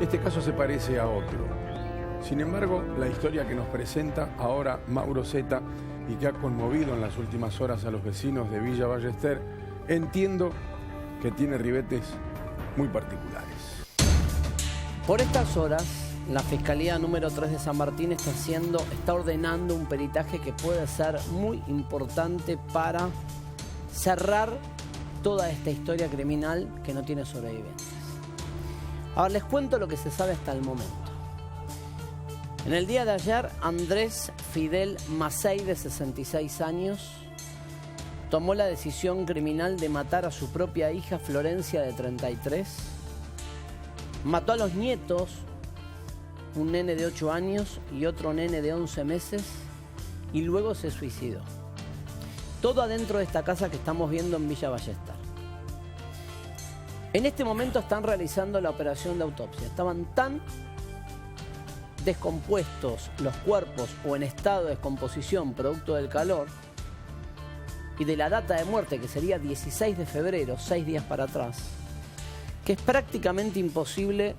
Este caso se parece a otro. Sin embargo, la historia que nos presenta ahora Mauro Zeta y que ha conmovido en las últimas horas a los vecinos de Villa Ballester, entiendo que tiene ribetes muy particulares. Por estas horas, la Fiscalía número 3 de San Martín está ordenando un peritaje que puede ser muy importante para cerrar toda esta historia criminal que no tiene sobrevivientes. Ahora les cuento lo que se sabe hasta el momento. En el día de ayer, Andrés Fidel Macei, de 66 años, tomó la decisión criminal de matar a su propia hija Florencia, de 33. Mató a los nietos, un nene de 8 años y otro nene de 11 meses, y luego se suicidó. Todo adentro de esta casa que estamos viendo en Villa Ballester. En este momento están realizando la operación de autopsia. Estaban tan descompuestos los cuerpos o en estado de descomposición producto del calor y de la data de muerte, que sería 16 de febrero, 6 días para atrás, que es prácticamente imposible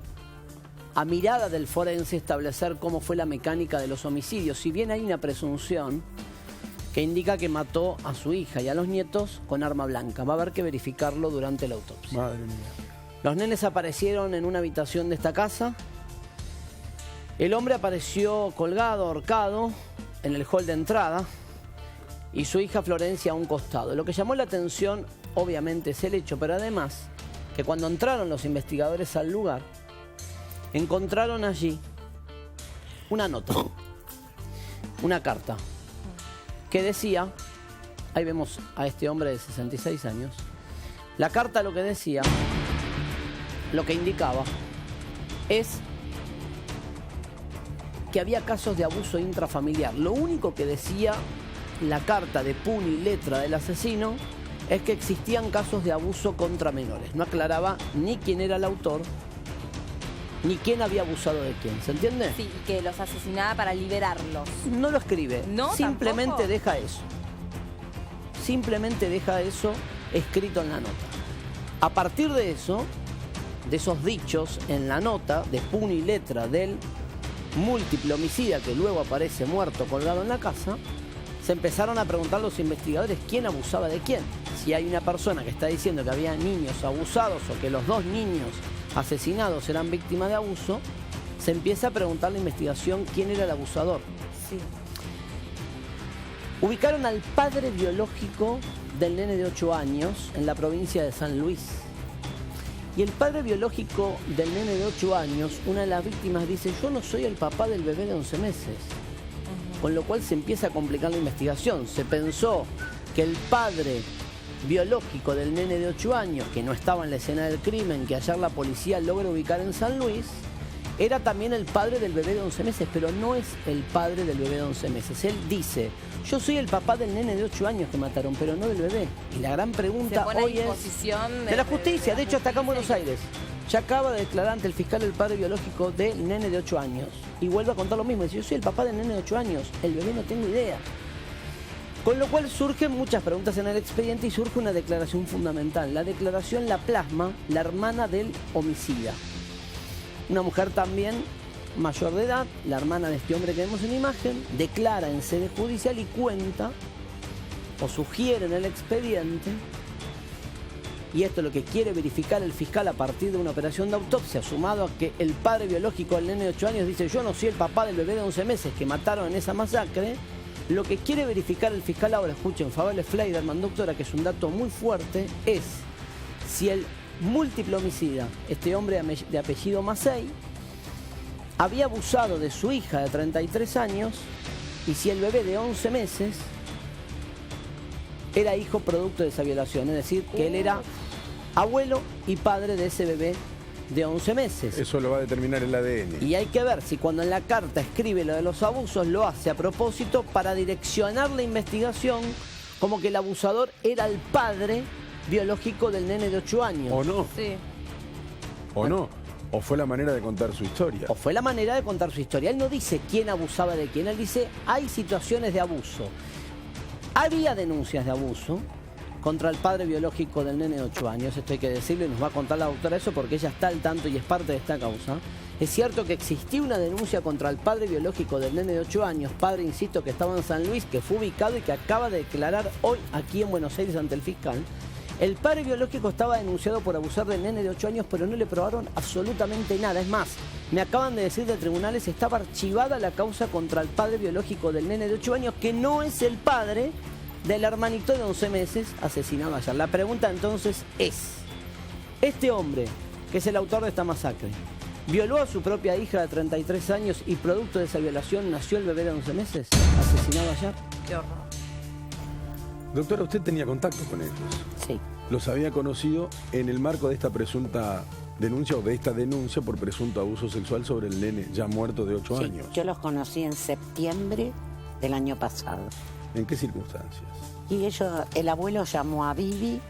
a mirada del forense establecer cómo fue la mecánica de los homicidios, si bien hay una presunción que indica que mató a su hija y a los nietos con arma blanca. Va a haber que verificarlo durante la autopsia. Madre mía. Los nenes aparecieron en una habitación de esta casa. El hombre apareció colgado, ahorcado, en el hall de entrada, y su hija Florencia a un costado. Lo que llamó la atención, obviamente, es el hecho, pero además, que cuando entraron los investigadores al lugar, encontraron allí una nota, una carta, que decía, ahí vemos a este hombre de 66 años, la carta lo que decía, lo que indicaba, es que había casos de abuso intrafamiliar. Lo único que decía la carta de puño y letra del asesino es que existían casos de abuso contra menores. No aclaraba ni quién era el autor, ni quién había abusado de quién. ¿Se entiende? Sí, que los asesinaba para liberarlos. No lo escribe. ¿No? Simplemente ¿Tampoco? deja eso. Simplemente deja eso escrito en la nota. A partir de eso, de esos dichos en la nota, de puño y letra del múltiple homicida que luego aparece muerto colgado en la casa, se empezaron a preguntar los investigadores quién abusaba de quién. Si hay una persona que está diciendo que había niños abusados o que los dos niños asesinados eran víctimas de abuso, se empieza a preguntar la investigación quién era el abusador. Sí. Ubicaron al padre biológico del nene de 8 años en la provincia de San Luis. Y el padre biológico del nene de 8 años, una de las víctimas, dice: yo no soy el papá del bebé de 11 meses. Con lo cual se empieza a complicar la investigación. Se pensó que el padre biológico del nene de 8 años, que no estaba en la escena del crimen, que ayer la policía logra ubicar en San Luis, era también el padre del bebé de 11 meses, pero no es el padre del bebé de 11 meses. Él dice: yo soy el papá del nene de 8 años que mataron, pero no del bebé. Y la gran pregunta hoy es de la justicia. De hecho, hasta acá en Buenos Aires ya acaba de declarar ante el fiscal el padre biológico del nene de 8 años. Y vuelve a contar lo mismo. Dice: yo soy el papá del nene de 8 años, el bebé no tengo idea. Con lo cual surgen muchas preguntas en el expediente y surge una declaración fundamental. La declaración la plasma la hermana del homicida. Una mujer también mayor de edad, la hermana de este hombre que vemos en la imagen, declara en sede judicial y cuenta, o sugiere en el expediente, y esto es lo que quiere verificar el fiscal a partir de una operación de autopsia, sumado a que el padre biológico del nene de 8 años dice: yo no soy el papá del bebé de 11 meses que mataron en esa masacre. Lo que quiere verificar el fiscal ahora, escuchen, Fabele Fleiderman, doctora, que es un dato muy fuerte, es si el múltiple homicida, este hombre de apellido Macei, había abusado de su hija de 33 años y si el bebé de 11 meses era hijo producto de esa violación, es decir, que él era abuelo y padre de ese bebé de 11 meses. Eso lo va a determinar el ADN. Y hay que ver si cuando en la carta escribe lo de los abusos lo hace a propósito para direccionar la investigación como que el abusador era el padre biológico del nene de 8 años. ¿O no? Sí. ¿O no? ¿O fue la manera de contar su historia? O fue la manera de contar su historia. Él no dice quién abusaba de quién, él dice hay situaciones de abuso. Había denuncias de abuso, contra el padre biológico del nene de 8 años. Esto hay que decirlo y nos va a contar la doctora eso porque ella está al tanto y es parte de esta causa. Es cierto que existía una denuncia contra el padre biológico del nene de 8 años, padre, insisto, que estaba en San Luis, que fue ubicado y que acaba de declarar hoy aquí en Buenos Aires ante el fiscal. El padre biológico estaba denunciado por abusar del nene de 8 años, pero no le probaron absolutamente nada. Es más, me acaban de decir de tribunales, estaba archivada la causa contra el padre biológico del nene de 8 años, que no es el padre del hermanito de 11 meses asesinado ayer. La pregunta entonces es, ¿este hombre, que es el autor de esta masacre, violó a su propia hija de 33 años y producto de esa violación nació el bebé de 11 meses asesinado ayer? Qué horror. Doctora, ¿usted tenía contacto con ellos? Sí. ¿Los había conocido en el marco de esta presunta denuncia o de esta denuncia por presunto abuso sexual sobre el nene ya muerto de 8 años? Yo los conocí en septiembre del año pasado. ¿En qué circunstancias? Y el abuelo llamó a Vivi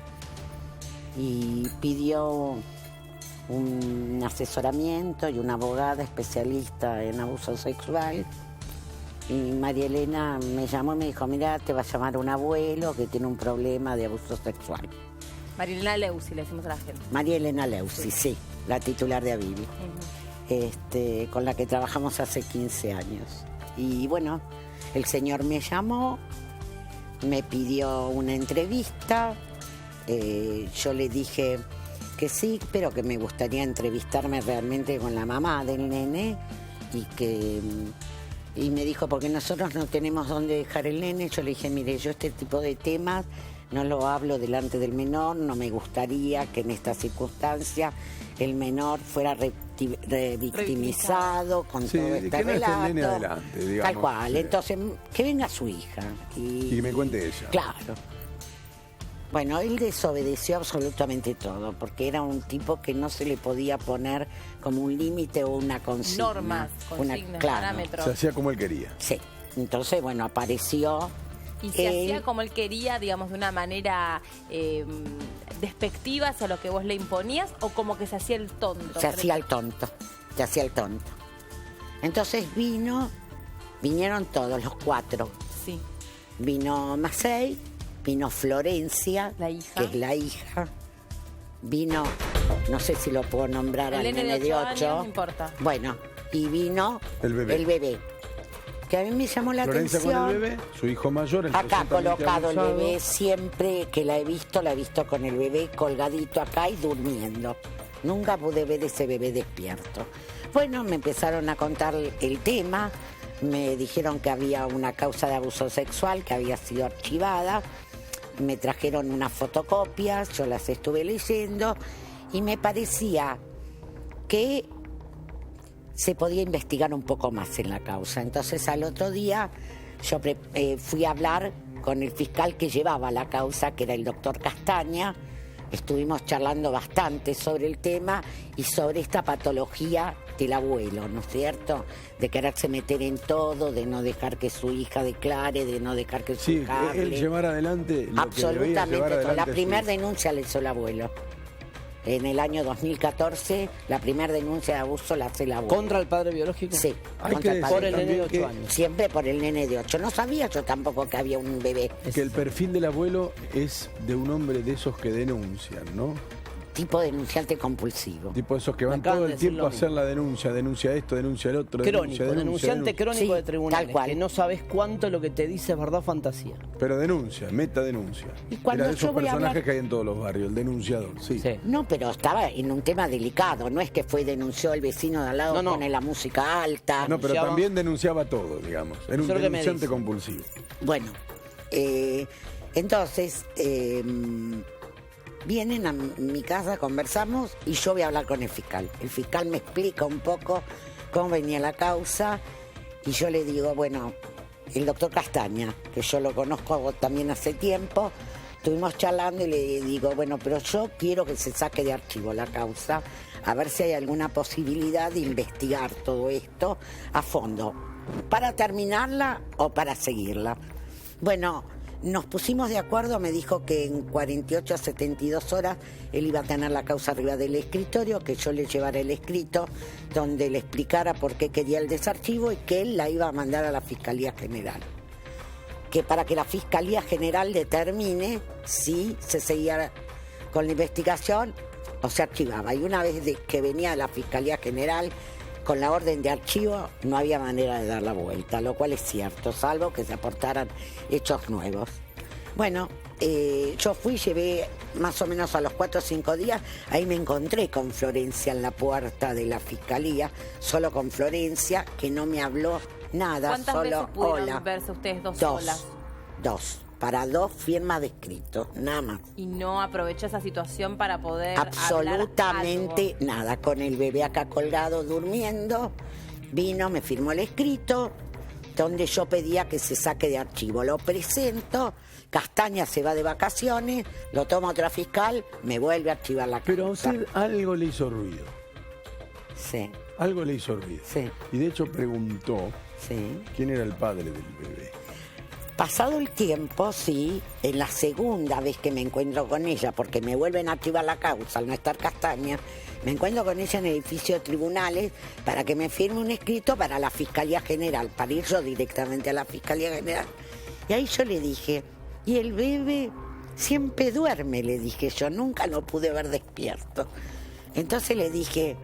y pidió un asesoramiento y una abogada especialista en abuso sexual. Y María Elena me llamó y me dijo, mira, te va a llamar un abuelo que tiene un problema de abuso sexual. María Elena Leusi, le decimos a la gente. María Elena Leusi, sí, la titular de Avivi, con la que trabajamos hace 15 años. Y bueno, el señor me llamó, me pidió una entrevista, yo le dije que sí, pero que me gustaría entrevistarme realmente con la mamá del nene y me dijo, porque nosotros no tenemos dónde dejar el nene. Yo le dije, mire, yo este tipo de temas no lo hablo delante del menor, no me gustaría que en esta circunstancia el menor fuera revictimizado con todo este que no esté el nene relato. adelante, digamos. Tal cual, Sí. entonces que venga su hija. Y me cuente ella. Claro. Bueno, él desobedeció absolutamente todo, porque era un tipo que no se le podía poner como un límite o una consigna. Normas, consignas, claro. parámetros. Se hacía como él quería. Sí. Entonces, bueno, apareció. Y se él. hacía como él quería, digamos, de una manera despectiva hacia lo que vos le imponías, o como que se hacía el tonto. Se hacía el tonto. Entonces vinieron todos, los 4. Sí. Vino Macei, vino Florencia, La hija. que es la hija. Vino, no sé si lo puedo nombrar, al El nene de 8. años, no importa. Bueno, y vino El bebé. Que a mí me llamó la Florencia atención. con el bebé, su hijo mayor, el Acá presuntamente colocado el abusado. bebé, siempre que la he visto con el bebé colgadito acá y durmiendo. Nunca pude ver ese bebé despierto. Bueno, me empezaron a contar el tema, me dijeron que había una causa de abuso sexual que había sido archivada, me trajeron unas fotocopias, yo las estuve leyendo y me parecía que se podía investigar un poco más en la causa. Entonces al otro día yo fui a hablar con el fiscal que llevaba la causa, que era el doctor Castaña. Estuvimos charlando bastante sobre el tema y sobre esta patología del abuelo, ¿no es cierto? De quererse meter en todo, de no dejar que su hija declare, de no dejar que su Sí, hija hable. él llevar adelante lo que debía Absolutamente llevar todo. adelante La su primera hijo. denuncia la hizo el abuelo. En el año 2014, la primera denuncia de abuso la hace el abuelo. ¿Contra el padre biológico? Sí, Hay contra que el decir padre. Por el nene de también 8 que- años. Siempre por el nene de 8. No sabía yo tampoco que había un bebé. Que el perfil del abuelo es de un hombre de esos que denuncian, ¿no? Tipo denunciante compulsivo. Tipo esos que Me van acaban todo de el decir tiempo lo a hacer mismo. la denuncia esto, denuncia el otro, Crónico, denunciante denuncia. crónico Sí, de tribunales, tal cual. que no sabes cuánto lo que te dice es verdad o fantasía. Pero denuncia, metadenuncia. Y cuando Era de esos yo voy a personajes hablar- que hay en todos los barrios, el denunciador, sí. Sí. No, pero estaba en un tema delicado. No es que fue y denunció el vecino de al lado, No. pone la música alta. No, pero Denunciaba- también denunciaba todo, digamos. Era un Eso es lo que me denunciante dice. compulsivo. Bueno, entonces vienen a mi casa, conversamos y yo voy a hablar con el fiscal. El fiscal me explica un poco cómo venía la causa y yo le digo, bueno, el doctor Castaña, que yo lo conozco también hace tiempo, estuvimos charlando y le digo, bueno, pero yo quiero que se saque de archivo la causa, a ver si hay alguna posibilidad de investigar todo esto a fondo, para terminarla o para seguirla. Bueno, nos pusimos de acuerdo, me dijo que en 48 a 72 horas él iba a tener la causa arriba del escritorio, que yo le llevara el escrito donde le explicara por qué quería el desarchivo y que él la iba a mandar a la Fiscalía General. que para que la Fiscalía General determine si se seguía con la investigación o se archivaba. Y una vez que venía la Fiscalía General con la orden de archivo, no había manera de dar la vuelta, lo cual es cierto, salvo que se aportaran hechos nuevos. Bueno, yo fui, llevé más o menos a los 4 o 5 días, ahí me encontré con Florencia en la puerta de la Fiscalía, solo con Florencia, que no me habló nada, ¿Cuántas solo veces pudieron hola. verse ustedes dos solas? Dos, para 2 firmas de escrito, nada más. Y no aprovechó esa situación para poder Absolutamente hablar nada, con el bebé acá colgado durmiendo, vino, me firmó el escrito, donde yo pedía que se saque de archivo. Lo presento, Castaña se va de vacaciones, lo toma otra fiscal, me vuelve a archivar la Pero a causa. usted algo le hizo ruido. Sí, Algo le hizo ruido. Sí. Y de hecho preguntó sí. quién era el padre del bebé. Pasado el tiempo, sí, en la segunda vez que me encuentro con ella, porque me vuelven a archivar la causa al no estar Castaña, me encuentro con ella en el edificio de tribunales para que me firme un escrito para la Fiscalía General, para ir yo directamente a la Fiscalía General. Y ahí yo le dije, y el bebé siempre duerme, le dije yo, nunca lo pude ver despierto. Entonces le dije,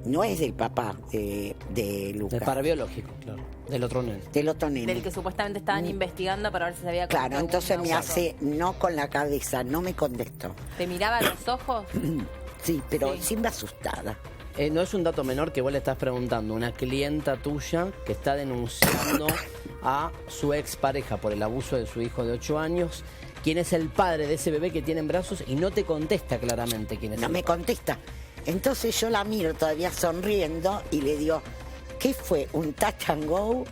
no es del papá de Lucas. Del padre biológico, claro. Del otro nene. Del otro nene. del que supuestamente estaban investigando para ver si se había Claro, cometido entonces algún me abuso. hace no con la cabeza, no me contestó. ¿Te miraba a los ojos? Sí, pero Sí. siempre asustada. No es un dato menor que vos le estás preguntando a una clienta tuya que está denunciando a su expareja por el abuso de su hijo de 8 años, quién es el padre de ese bebé que tiene en brazos, y no te contesta claramente quién es No el me padre. contesta. Entonces yo la miro todavía sonriendo y le digo, ¿qué fue? ¿Un touch and go?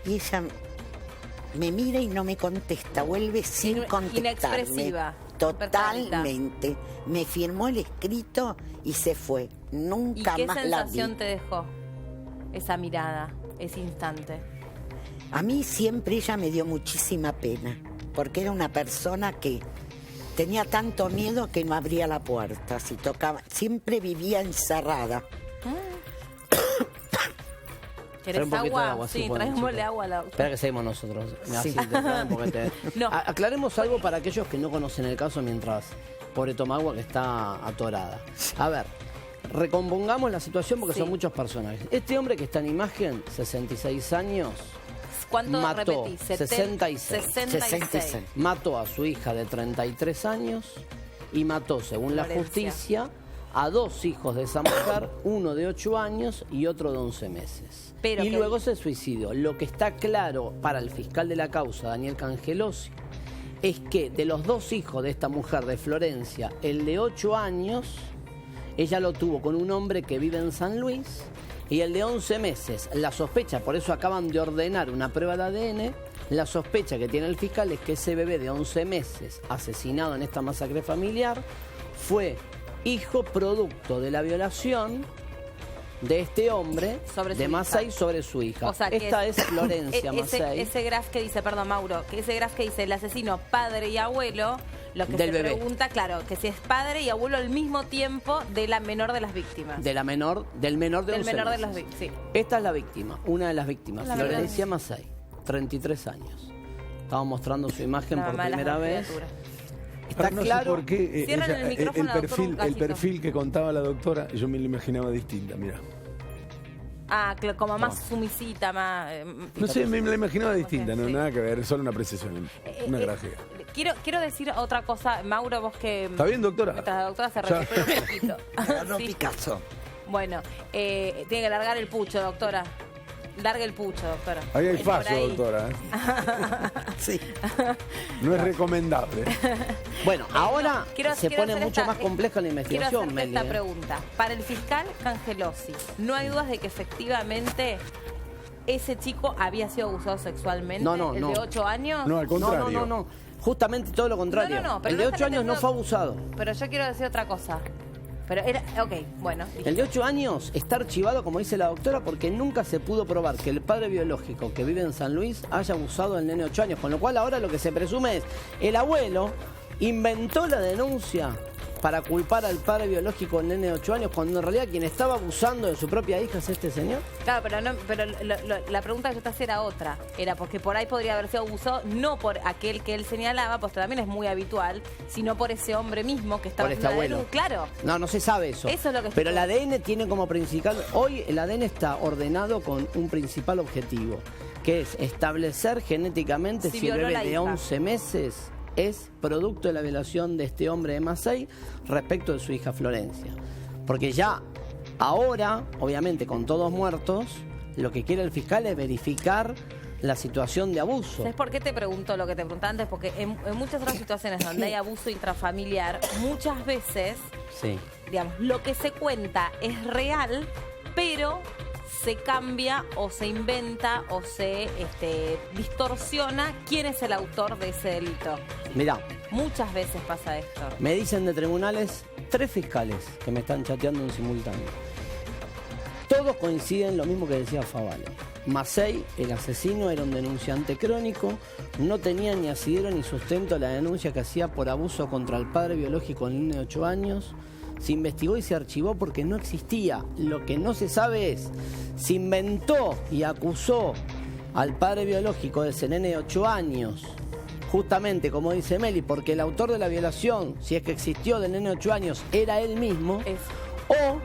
Y ella me mira y no me contesta, vuelve sin contestarme. Inexpresiva. Totalmente. Me firmó el escrito y se fue. ¿Y Nunca qué más la vi. sensación te dejó esa mirada, ese instante? A mí siempre ella me dio muchísima pena, porque era una persona que tenía tanto miedo que no abría la puerta, si tocaba, siempre vivía encerrada. ¿Querés Trae un poquito agua? de agua, Sí, pueden, traémosle chicos. agua a la... Espera que seguimos nosotros. Así Sí. te traen porque te- No. Aclaremos algo para aquellos que no conocen el caso mientras pobre toma agua que está atorada. A ver, recompongamos la situación porque Sí. son muchos personajes. Este hombre que está en imagen, 66 años, ¿Cuánto mató, repetí? 66. 66. mató a su hija de 33 años y mató, según la Florencia. justicia, a 2 hijos de esa mujer, uno de 8 años y otro de 11 meses. Pero y que- luego se suicidó. Lo que está claro para el fiscal de la causa, Daniel Cangelosi, es que de los 2 hijos de esta mujer de Florencia, el de 8 años, ella lo tuvo con un hombre que vive en San Luis, y el de 11 meses, la sospecha, por eso acaban de ordenar una prueba de ADN, la sospecha que tiene el fiscal es que ese bebé de 11 meses, asesinado en esta masacre familiar, fue hijo producto de la violación de este hombre, Sobre su de hija. Masay, sobre su hija. O sea, que Esta es Florencia Masay. ese graph que dice, perdón, Mauro, que ese graph que dice el asesino padre y abuelo, lo que Del se bebé. pregunta, claro, que si es padre y abuelo al mismo tiempo de la menor de las víctimas. Del menor de Del 11 menor de meses. las víctimas, sí. Esta es la víctima, una de las víctimas, La Florencia Masay, 33 años. Estamos mostrando su imagen La por mamá de las primera dos vez. criaturas. Está Ahora, no claro. sé por qué Cierran el micrófono al doctor el Gatito. perfil que contaba la doctora, yo me lo imaginaba distinta, mira. Ah, como más sumisita, más... No sé, me la imaginaba distinta, no sí. nada que ver, solo una apreciación, una gracia. Quiero decir otra cosa, Mauro, vos que... ¿Está bien, doctora? Mientras la doctora se Ya. recupera un poquito. Agarró Sí. Picasso. Bueno, tiene que largar el pucho, doctora. Largue el pucho, doctora. Ahí hay Por falso, ahí. doctora. Sí. No es recomendable. Bueno, ahora Quiero se pone hacer mucho esta- más compleja la Quiero investigación, hacerte Meli. esta pregunta. Para el fiscal Cangelosi, ¿no hay dudas de que efectivamente ese chico había sido abusado sexualmente? No, ¿El no. de 8 años? No, al contrario. No. Justamente todo lo contrario. No, pero el de no 8 están años no entendiendo- fue abusado. Pero yo quiero decir otra cosa. Pero era... Ok, bueno. El de 8 años está archivado, como dice la doctora, porque nunca se pudo probar que el padre biológico que vive en San Luis haya abusado del nene de 8 años. Con lo cual ahora lo que se presume es el abuelo inventó la denuncia para culpar al padre biológico del nene de 8 años cuando en realidad quien estaba abusando de su propia hija es este señor? Claro, pero la pregunta que yo te hacía era otra. Era porque por ahí podría haber sido abusado, no por aquel que él señalaba, pues también es muy habitual, sino por ese hombre mismo que estaba Por este abuelo. Claro. No se sabe eso. Eso es lo que pero el ADN tiene como principal... Hoy el ADN está ordenado con un principal objetivo, que es establecer genéticamente si el violó bebé la de hija. 11 meses es producto de la violación de este hombre de Masey respecto de su hija Florencia. Porque ya ahora, obviamente con todos muertos, lo que quiere el fiscal es verificar la situación de abuso. ¿Sabes por qué te pregunto lo que te preguntaba antes? Porque en muchas otras situaciones donde hay abuso intrafamiliar, muchas veces, Sí. digamos, lo que se cuenta es real, pero se cambia o se inventa o se distorsiona quién es el autor de ese delito. Mirá, Muchas veces pasa esto. me dicen de tribunales 3 fiscales que me están chateando en simultáneo. Todos coinciden en lo mismo que decía Favale. Masey, el asesino, era un denunciante crónico, no tenía ni asidero ni sustento la denuncia que hacía por abuso contra el padre biológico del niño de 8 años. Se investigó y se archivó porque no existía. Lo que no se sabe es, se inventó y acusó al padre biológico de ese nene de 8 años, justamente como dice Meli, porque el autor de la violación, si es que existió del nene de 8 años, era él mismo, o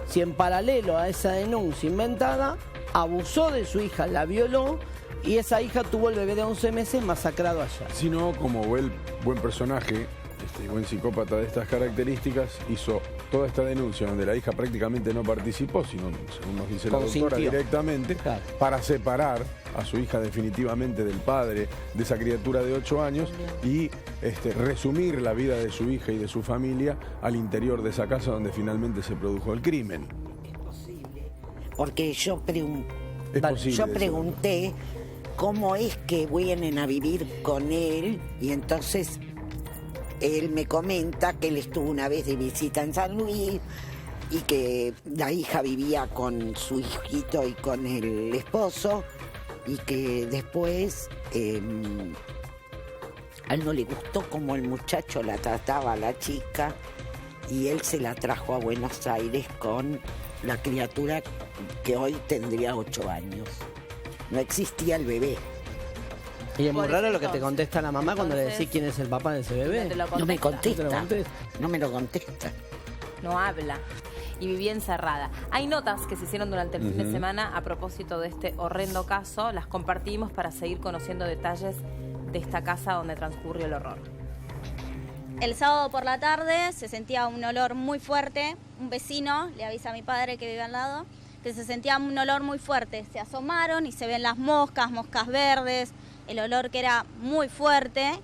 si en paralelo a esa denuncia inventada, abusó de su hija, la violó, y esa hija tuvo el bebé de 11 meses masacrado allá. Si no, como buen personaje, buen psicópata de estas características, hizo toda esta denuncia donde la hija prácticamente no participó, sino, según nos dice la doctora, Consintió. directamente, Claro. para separar a su hija definitivamente del padre de esa criatura de 8 años y resumir la vida de su hija y de su familia al interior de esa casa donde finalmente se produjo el crimen. Porque yo Es posible, yo eso. pregunté cómo es que vienen a vivir con él y entonces él me comenta que él estuvo una vez de visita en San Luis y que la hija vivía con su hijito y con el esposo y que después a él no le gustó cómo el muchacho la trataba a la chica y él se la trajo a Buenos Aires con la criatura que hoy tendría 8 años. No existía el bebé. Y es muy Por raro eso, lo que te contesta la mamá cuando le entonces, decís quién es el papá de ese bebé. No te lo No me contesta. ¿No te lo contesta. contesta? No me lo contesta. No habla y vivía encerrada. Hay notas que se hicieron durante el fin de semana a propósito de este horrendo caso. Las compartimos para seguir conociendo detalles de esta casa donde transcurrió el horror. El sábado por la tarde se sentía un olor muy fuerte. Un vecino le avisa a mi padre que vive al lado que se sentía un olor muy fuerte. Se asomaron y se ven las moscas verdes, el olor que era muy fuerte.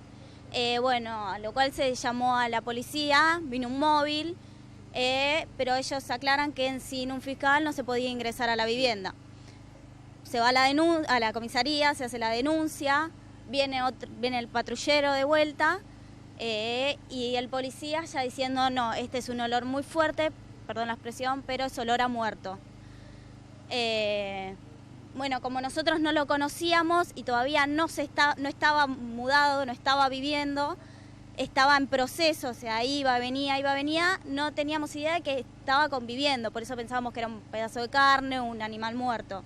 Bueno, a lo cual se llamó a la policía, vino un móvil, pero ellos aclaran que sin un fiscal no se podía ingresar a la vivienda. Se va a la comisaría, se hace la denuncia, viene el patrullero de vuelta y el policía ya diciendo no, este es un olor muy fuerte, perdón la expresión, pero es olor a muerto. Bueno, como nosotros no lo conocíamos y todavía no estaba mudado, no estaba viviendo, estaba en proceso, o sea, iba, venía, no teníamos idea de que estaba conviviendo, por eso pensábamos que era un pedazo de carne, un animal muerto.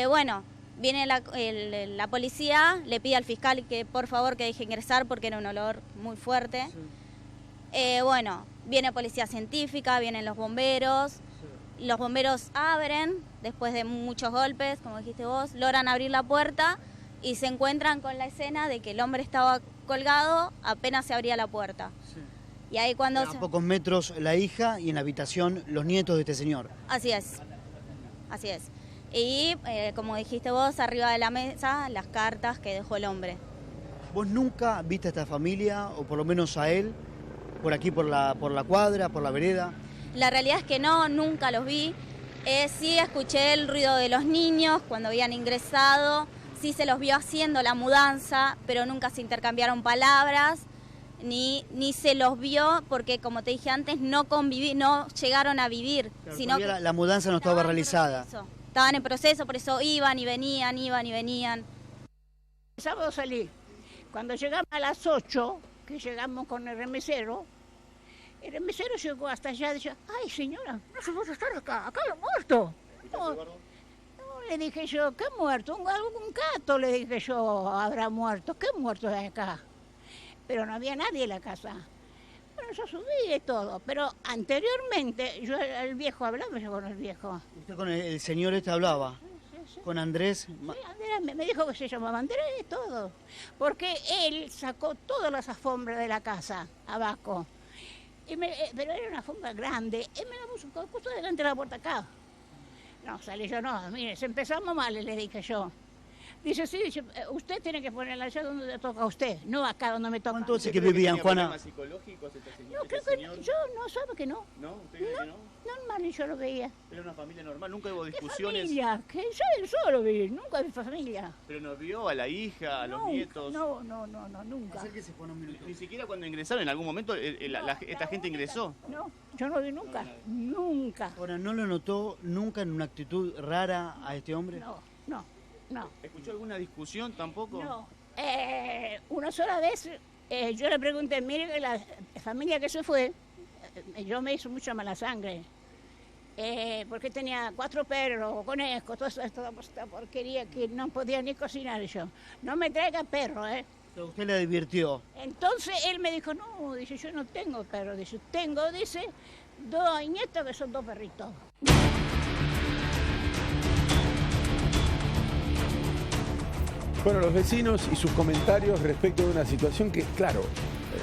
Bueno, viene la policía, le pide al fiscal que por favor que deje ingresar porque era un olor muy fuerte. Bueno, viene policía científica, vienen los bomberos. Los bomberos abren, después de muchos golpes, como dijiste vos, logran abrir la puerta y se encuentran con la escena de que el hombre estaba colgado apenas se abría la puerta. Sí. Y ahí cuando... A pocos metros la hija y en la habitación los nietos de este señor. Así es, así es. Y como dijiste vos, arriba de la mesa las cartas que dejó el hombre. ¿Vos nunca viste a esta familia, o por lo menos a él, por aquí, por la cuadra, por la vereda? La realidad es que no, nunca los vi. Sí escuché el ruido de los niños cuando habían ingresado, sí se los vio haciendo la mudanza, pero nunca se intercambiaron palabras, ni se los vio porque, como te dije antes, no llegaron a vivir. Claro, Sino todavía que la mudanza no estaba realizada. Estaban en proceso, por eso iban y venían. El sábado salí. Cuando llegamos a las 8, que llegamos con el remisero, El mesero llegó hasta allá y dijo, ay señora, no se puede estar acá hay muerto. No, le dije yo, ¿qué muerto? Algún gato, le dije yo, habrá muerto. ¿Qué muerto hay acá? Pero no había nadie en la casa. Bueno, yo subí y todo, pero anteriormente, yo el viejo hablaba yo con el viejo. ¿Usted con el señor hablaba? Sí. ¿Con Andrés? Sí, Andrés me dijo que se llamaba Andrés, todo. Porque él sacó todas las alfombras de la casa, abajo. Pero era una alfombra grande, él me la puso justo delante de la puerta acá. No, salí yo, no, mire, se empezamos mal, le dije yo. Dice, sí, dice, usted tiene que ponerla allá donde le toca a usted, no acá donde me toca. ¿Cuánto hace que vivían, Juana? No, creo que yo no, ¿sabe que no? ¿No? ¿Usted cree que no? Normal, yo lo veía. Era una familia normal, nunca hubo ¿Qué discusiones. familia? Que yo solo vi, nunca vi familia. Pero no vio a la hija, a los nietos. No, nunca. Acérquese, Juana, un minuto. Ni siquiera cuando ingresaron, en algún momento esta gente ingresó. No, yo no vi nunca, nunca. Ahora, ¿no lo notó nunca en una actitud rara a este hombre? No. ¿Escuchó alguna discusión tampoco? No. Una sola vez yo le pregunté, mire, la familia que se fue, yo me hizo mucha mala sangre. Porque tenía 4 perros, conejos, toda esta porquería que no podía ni cocinar yo. No me traiga perro, Pero usted le advirtió. Entonces él me dijo, no, dice, yo no tengo perro. Dice, tengo, dice, 2 nietos que son 2 perritos. Bueno, los vecinos y sus comentarios respecto de una situación que, claro,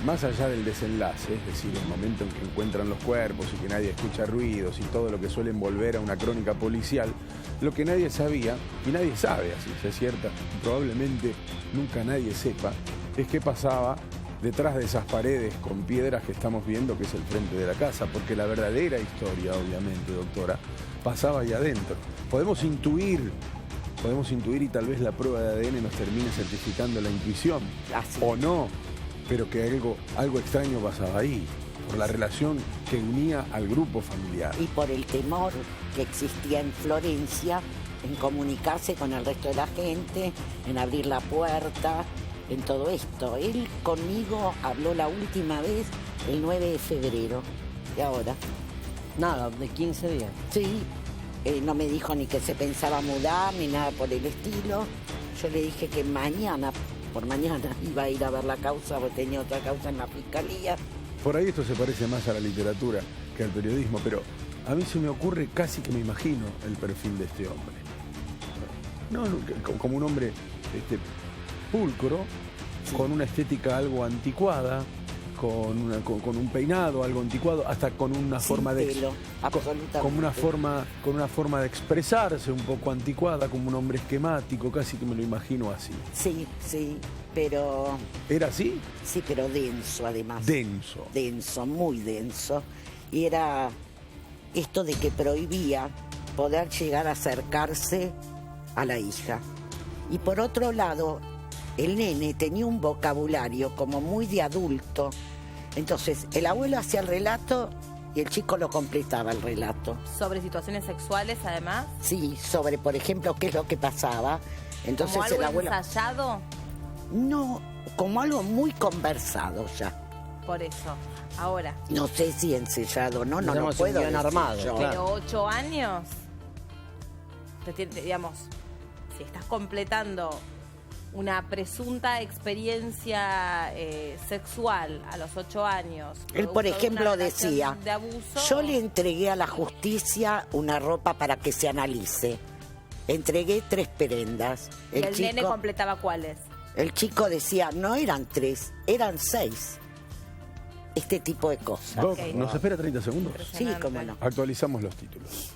más allá del desenlace, es decir, el momento en que encuentran los cuerpos y que nadie escucha ruidos y todo lo que suele envolver a una crónica policial, lo que nadie sabía, y nadie sabe, así es cierta, probablemente nunca nadie sepa, es qué pasaba detrás de esas paredes con piedras que estamos viendo, que es el frente de la casa, porque la verdadera historia, obviamente, doctora, pasaba ahí adentro. Podemos intuir y tal vez la prueba de ADN nos termine certificando la intuición, o no, pero que algo extraño pasaba ahí, por la relación que unía al grupo familiar. Y por el temor que existía en Florencia en comunicarse con el resto de la gente, en abrir la puerta, en todo esto. Él conmigo habló la última vez el 9 de febrero, y ahora. Nada, de 15 días. Sí. No me dijo ni que se pensaba mudar ni nada por el estilo. Yo le dije que por mañana iba a ir a ver la causa, porque tenía otra causa en la fiscalía. Por ahí esto se parece más a la literatura que al periodismo, pero a mí se me ocurre, casi que me imagino el perfil de este hombre. No, como un hombre pulcro, sí, con una estética algo anticuada, con un peinado algo anticuado, hasta con una forma pelo, con una forma de expresarse un poco anticuada, como un hombre esquemático, casi que me lo imagino así. Sí, pero... ¿Era así? Sí, pero denso además. Denso. Denso, muy denso. Y era esto de que prohibía poder llegar a acercarse a la hija. Y por otro lado, el nene tenía un vocabulario como muy de adulto. Entonces, el abuelo hacía el relato y el chico lo completaba el relato. ¿Sobre situaciones sexuales, además? Sí, sobre, por ejemplo, qué es lo que pasaba. Entonces, ¿Como algo el abuelo... ensayado? No, como algo muy conversado ya. Por eso. Ahora. No sé si ensayado, no lo puedo decir armado, yo. Pero 8 años, digamos, si estás completando una presunta experiencia sexual a los 8 años. Él, por ejemplo, decía, de abuso, yo le entregué a la justicia una ropa para que se analice. Entregué 3 prendas. ¿Y el nene completaba cuáles? El chico decía, no eran 3, eran 6. Este tipo de cosas. Doc, ¿nos espera 30 segundos? Sí, cómo no. Actualizamos los títulos.